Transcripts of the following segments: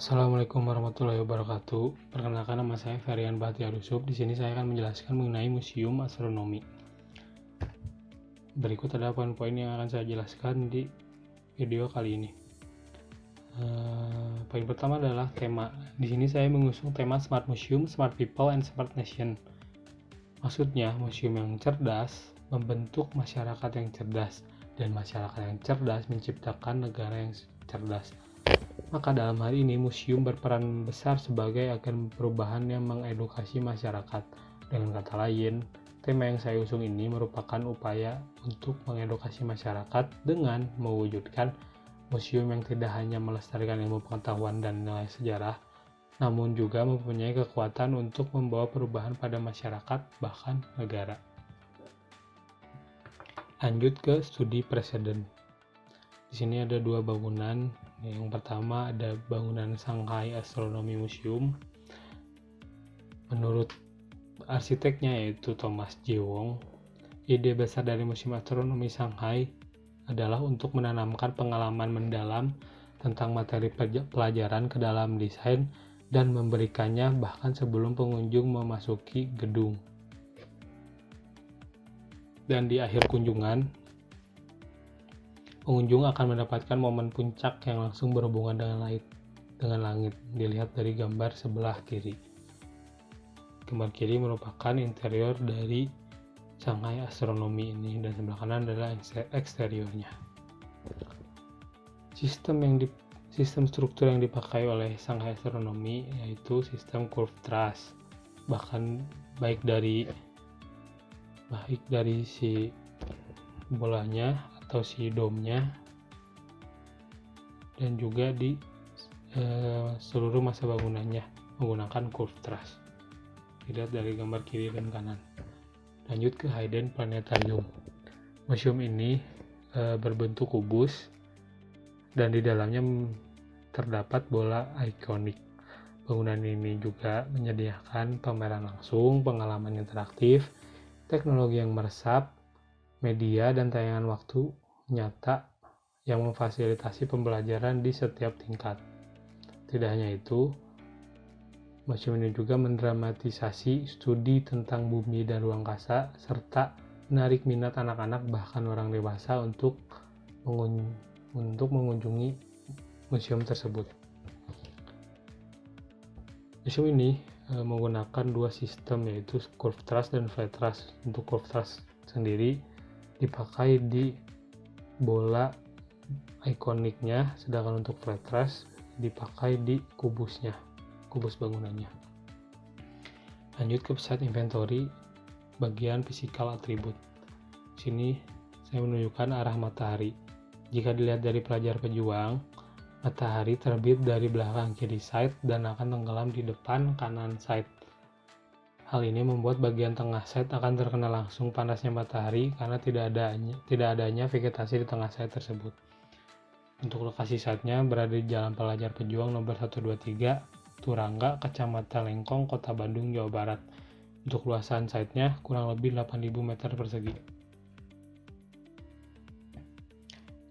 Assalamualaikum warahmatullahi wabarakatuh. Perkenalkan, nama saya Ferian Bahtiar Yusuf. Di sini saya akan menjelaskan mengenai Museum Astronomi. Berikut adalah poin-poin yang akan saya jelaskan di video kali ini. Poin pertama adalah tema. Di sini saya mengusung tema Smart Museum, Smart People, and Smart Nation. Maksudnya, museum yang cerdas membentuk masyarakat yang cerdas, dan masyarakat yang cerdas menciptakan negara yang cerdas. Maka dalam hal ini museum berperan besar sebagai agen perubahan yang mengedukasi masyarakat. Dengan kata lain, tema yang saya usung ini merupakan upaya untuk mengedukasi masyarakat dengan mewujudkan museum yang tidak hanya melestarikan ilmu pengetahuan dan nilai sejarah, namun juga mempunyai kekuatan untuk membawa perubahan pada masyarakat bahkan negara. Lanjut ke studi preseden. Di sini ada dua bangunan. Yang pertama ada bangunan Shanghai Astronomy Museum. Menurut arsiteknya yaitu Thomas J. Wong, ide besar dari Museum Astronomi Shanghai adalah untuk menanamkan pengalaman mendalam tentang materi pelajaran ke dalam desain dan memberikannya bahkan sebelum pengunjung memasuki gedung. Dan di akhir kunjungan, pengunjung akan mendapatkan momen puncak yang langsung berhubungan dengan langit. Dilihat dari gambar sebelah kiri. Gambar kiri merupakan interior dari Shanghai Astronomy ini, dan sebelah kanan adalah eksteriornya. Sistem struktur yang dipakai oleh Shanghai Astronomy yaitu sistem curved truss. Bahkan baik dari si bolanya atau si domnya, dan juga di seluruh masa bangunannya menggunakan curved truss. Dilihat dari gambar kiri dan kanan. Lanjut ke Hayden Planetarium. Museum ini berbentuk kubus dan di dalamnya terdapat bola ikonik. Bangunan ini juga menyediakan pameran langsung, pengalaman interaktif, teknologi yang meresap, media dan tayangan waktu nyata yang memfasilitasi pembelajaran di setiap tingkat. Tidak hanya itu, museum ini juga mendramatisasi studi tentang bumi dan ruang angkasa serta menarik minat anak-anak bahkan orang dewasa untuk mengunjungi museum tersebut. Museum ini menggunakan dua sistem, yaitu curved truss dan flat truss. Untuk curved truss sendiri dipakai di bola ikoniknya, sedangkan untuk flat truss dipakai di kubus bangunannya. Lanjut ke site inventory, bagian physical attribute. Di sini saya menunjukkan arah matahari. Jika dilihat dari pelajar pejuang, matahari terbit dari belakang kiri site dan akan tenggelam di depan kanan site. Hal ini membuat bagian tengah site akan terkena langsung panasnya matahari karena tidak adanya vegetasi di tengah site tersebut. Untuk lokasi site-nya berada di Jalan Pelajar Pejuang nomor 123, Turangga, Kecamatan Lengkong, Kota Bandung, Jawa Barat. Untuk luasan site-nya kurang lebih 8.000 meter persegi.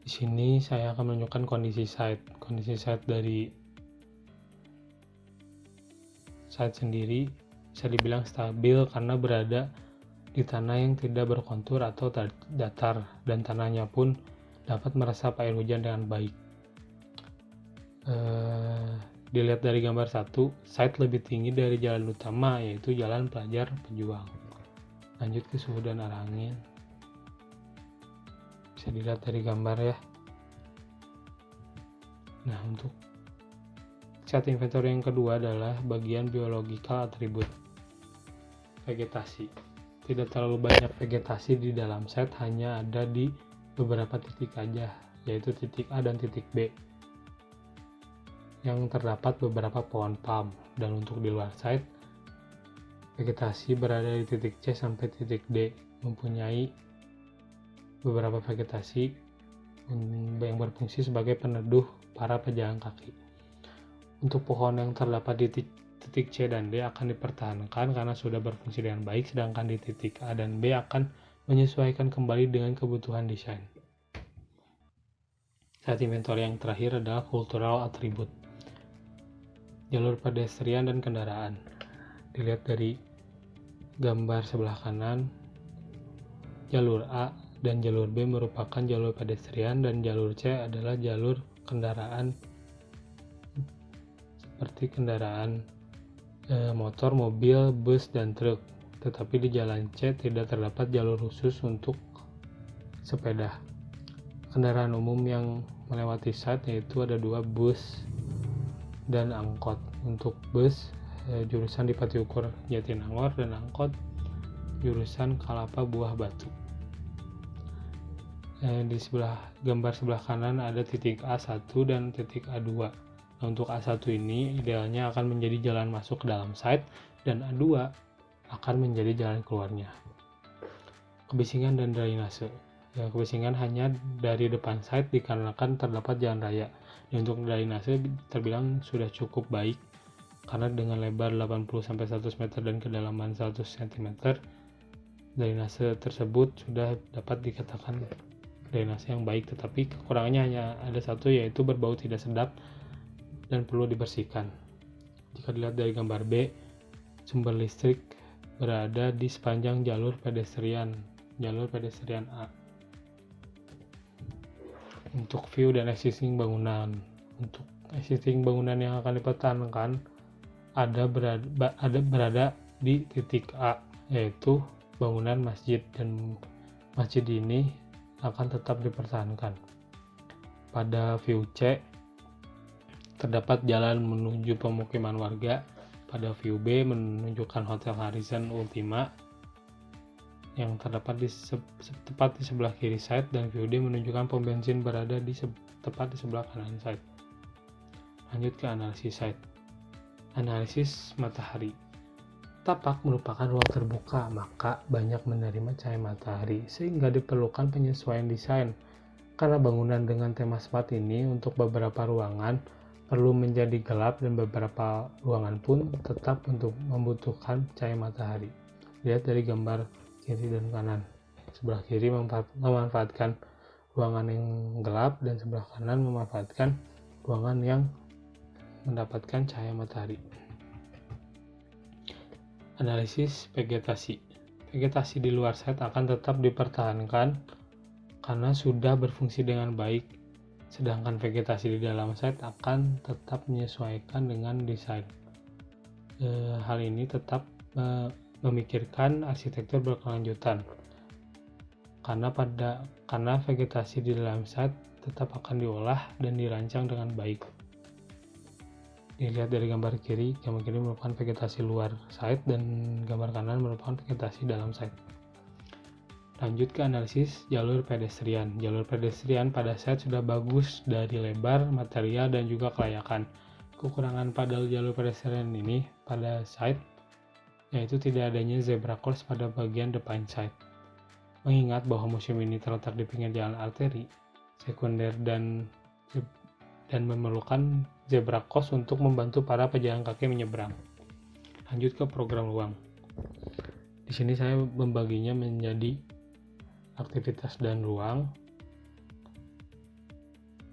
Di sini saya akan menunjukkan kondisi site. Kondisi site dari site sendiri bisa dibilang stabil karena berada di tanah yang tidak berkontur atau datar, dan tanahnya pun dapat meresap air hujan dengan baik. Dilihat dari gambar 1, site lebih tinggi dari jalan utama, yaitu Jalan Pelajar Pejuang. Lanjut ke suhu dan arah angin. Bisa dilihat dari gambar ya. Nah, untuk site inventory yang kedua adalah bagian biological attribute. Vegetasi. Tidak terlalu banyak vegetasi di dalam site, hanya ada di beberapa titik aja, yaitu titik A dan titik B, yang terdapat beberapa pohon palm. Dan untuk di luar site, vegetasi berada di titik C sampai titik D, mempunyai beberapa vegetasi yang berfungsi sebagai peneduh para pejalan kaki. Untuk pohon yang terdapat di titik C dan D akan dipertahankan karena sudah berfungsi dengan baik, sedangkan di titik A dan B akan menyesuaikan kembali dengan kebutuhan desain. Site inventory yang terakhir adalah cultural attribute. jalur pedestrian dan kendaraan. Dilihat dari gambar sebelah kanan, jalur A dan jalur B merupakan jalur pedestrian dan jalur C adalah jalur kendaraan seperti kendaraan motor, mobil, bus, dan truk. Tetapi di jalan C tidak terdapat jalur khusus untuk sepeda. Kendaraan umum yang melewati site yaitu ada 2 bus dan angkot. Untuk bus jurusan di Patiukur Jatinangor dan angkot jurusan Kalapa Buah Batu. Di gambar sebelah kanan ada titik A1 dan titik A2. Nah, untuk A1 ini idealnya akan menjadi jalan masuk ke dalam site dan A2 akan menjadi jalan keluarnya. Kebisingan dan drainase. Kebisingan hanya dari depan site dikarenakan terdapat jalan raya. Dan untuk drainase terbilang sudah cukup baik karena dengan lebar 80-100 meter dan kedalaman 100 cm, drainase tersebut sudah dapat dikatakan drainase yang baik, tetapi kekurangannya hanya ada satu, yaitu berbau tidak sedap dan perlu dibersihkan. Jika dilihat dari gambar B, sumber listrik berada di sepanjang jalur pedestrian A. Untuk view dan existing bangunan. Untuk existing bangunan yang akan dipertahankan ada berada di titik A, yaitu bangunan masjid, dan masjid ini akan tetap dipertahankan. Pada view C terdapat jalan menuju pemukiman warga. Pada view B menunjukkan Hotel Harrison Ultima yang terdapat tepat di sebelah kiri site, dan view D menunjukkan pom bensin berada tepat di sebelah kanan site. Lanjut ke analisis site. Analisis matahari. Tapak merupakan ruang terbuka, maka banyak menerima cahaya matahari, sehingga diperlukan penyesuaian desain. Karena bangunan dengan tema smart ini untuk beberapa ruangan perlu menjadi gelap dan beberapa ruangan pun tetap untuk membutuhkan cahaya matahari. Lihat dari gambar kiri dan kanan. Sebelah kiri memanfaatkan ruangan yang gelap dan sebelah kanan memanfaatkan ruangan yang mendapatkan cahaya matahari. Analisis vegetasi. Vegetasi di luar site akan tetap dipertahankan karena sudah berfungsi dengan baik, sedangkan vegetasi di dalam site akan tetap menyesuaikan dengan desain. Hal ini tetap memikirkan arsitektur berkelanjutan karena vegetasi di dalam site tetap akan diolah dan dirancang dengan baik. Dilihat dari gambar kiri merupakan vegetasi luar site dan gambar kanan merupakan vegetasi dalam site. Lanjut ke analisis jalur pedestrian. Jalur pedestrian pada site sudah bagus dari lebar, material, dan juga kelayakan. Kekurangan pada jalur pedestrian ini pada site yaitu tidak adanya zebra cross pada bagian depan site. Mengingat bahwa museum ini terletak di pinggir jalan arteri sekunder dan memerlukan zebra cross untuk membantu para pejalan kaki menyeberang. Lanjut ke program ruang. Di sini saya membaginya menjadi aktivitas dan ruang,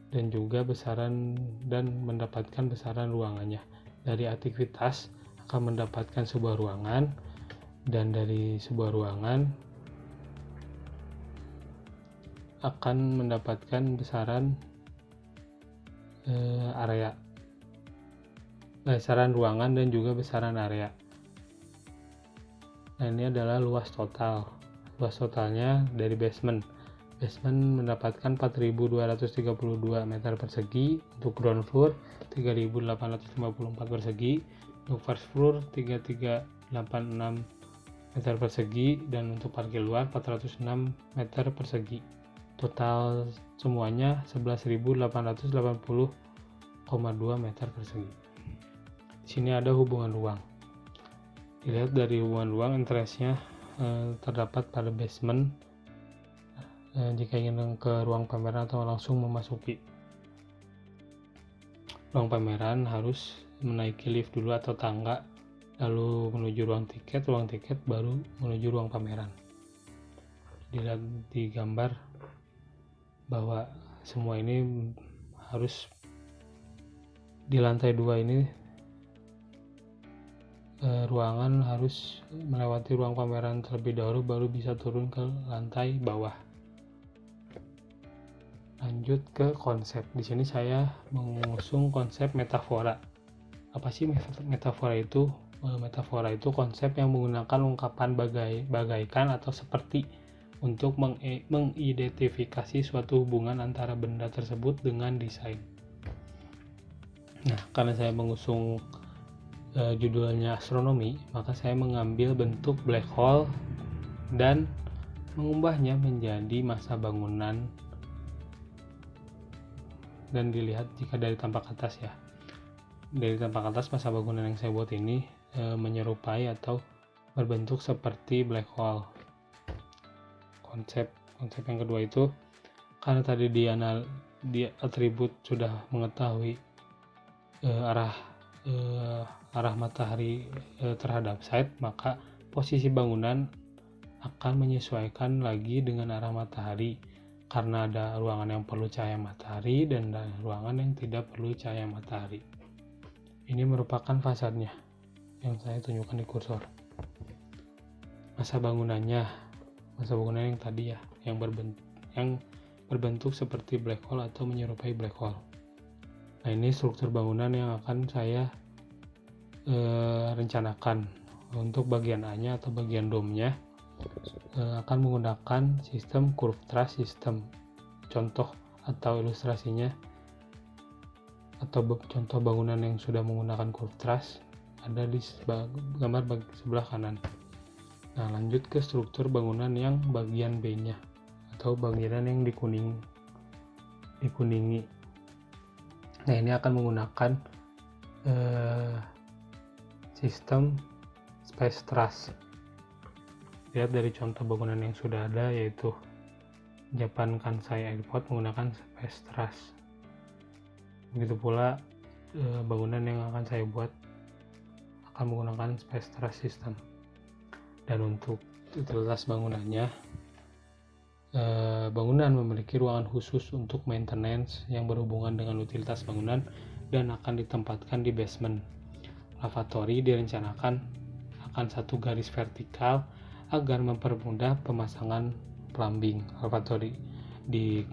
dan juga besaran dan mendapatkan besaran ruangannya. Dari aktivitas akan mendapatkan sebuah ruangan, dan dari sebuah ruangan akan mendapatkan besaran area, besaran ruangan dan juga besaran area. Nah, ini adalah luas total. Luas totalnya dari basement mendapatkan 4.232 meter persegi, untuk ground floor 3.854 persegi, untuk first floor 3.386 meter persegi, dan untuk parkir luar 406 meter persegi. Total semuanya 11.880,2 meter persegi. Di sini ada hubungan ruang. Dilihat dari hubungan ruang, interestnya terdapat pada basement. Jika ingin ke ruang pameran atau langsung memasuki ruang pameran, harus menaiki lift dulu atau tangga, lalu menuju ruang tiket baru menuju ruang pameran. Dilihat di gambar bahwa semua ini harus di lantai 2 ini ruangan harus melewati ruang pameran terlebih dahulu baru bisa turun ke lantai bawah. Lanjut ke konsep. Di sini saya mengusung konsep metafora. Apa sih metafora itu? Metafora itu konsep yang menggunakan ungkapan bagaikan atau seperti untuk mengidentifikasi suatu hubungan antara benda tersebut dengan desain. Nah, karena saya mengusung judulnya astronomi, maka saya mengambil bentuk black hole dan mengubahnya menjadi massa bangunan, dan dilihat jika dari tampak atas ya. Dari tampak atas, massa bangunan yang saya buat ini menyerupai atau berbentuk seperti black hole. Konsep yang kedua itu, karena tadi di atribut sudah mengetahui arah matahari terhadap site, maka posisi bangunan akan menyesuaikan lagi dengan arah matahari, karena ada ruangan yang perlu cahaya matahari dan ruangan yang tidak perlu cahaya matahari. Ini merupakan fasadnya yang saya tunjukkan di kursor. Massa bangunannya yang tadi ya, yang berbentuk seperti black hole atau menyerupai black hole. Nah, ini struktur bangunan yang akan saya rencanakan. Untuk bagian A-nya atau bagian dome-nya akan menggunakan sistem curved truss system. Contoh atau ilustrasinya atau contoh bangunan yang sudah menggunakan curved truss ada di gambar sebelah kanan. Nah, lanjut ke struktur bangunan yang bagian B-nya atau bagian yang dikuningi. Nah, ini akan menggunakan sistem space truss. Lihat dari contoh bangunan yang sudah ada, yaitu Japan Kansai Airport menggunakan space truss. Begitu pula bangunan yang akan saya buat akan menggunakan space truss system. Dan untuk utilitas bangunannya, bangunan memiliki ruangan khusus untuk maintenance yang berhubungan dengan utilitas bangunan dan akan ditempatkan di basement. Lavatory direncanakan akan satu garis vertikal agar mempermudah pemasangan plumbing. Lavatory di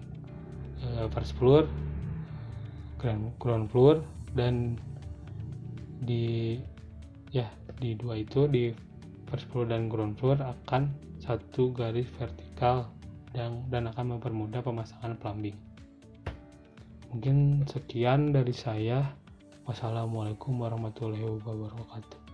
first floor, ground floor, dan di dua itu, di first floor dan ground floor akan satu garis vertikal dan akan mempermudah pemasangan plumbing. Mungkin sekian dari saya. Wassalamualaikum warahmatullahi wabarakatuh.